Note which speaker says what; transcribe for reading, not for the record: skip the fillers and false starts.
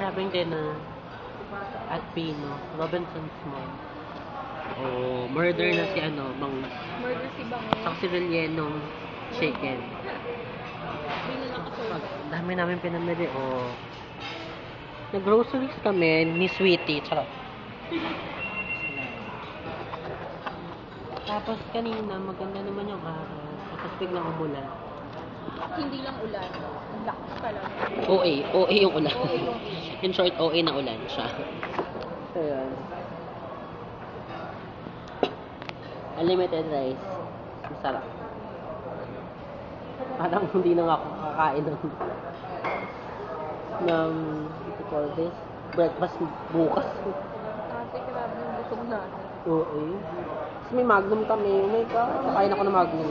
Speaker 1: Maraming dinner at Pino, Robinson's Mall. Oh, murder na si Bangus.
Speaker 2: Murder si Bangus.
Speaker 1: Saka si rellenong chicken.
Speaker 2: Bili lang ako.
Speaker 1: Ang dami namin pinamili, oh. Nag-groceries kami ni Sweetie, charot. Tapos kanina, maganda naman yung araw. Tapos biglang umulan.
Speaker 2: Hindi lang ulan. Ang lakas pala.
Speaker 1: OA yung ulan.
Speaker 2: OA yung
Speaker 1: In short, OA na ulan siya. So, yun. Unlimited rice. Masarap. Parang hindi na nga ako kakain ng what you call this? Breakfast bukas.
Speaker 2: Kasi grabe yung busog natin.
Speaker 1: Oo. Tapos may Magnum kami. Oh my God. Kakain ako ng Magnum.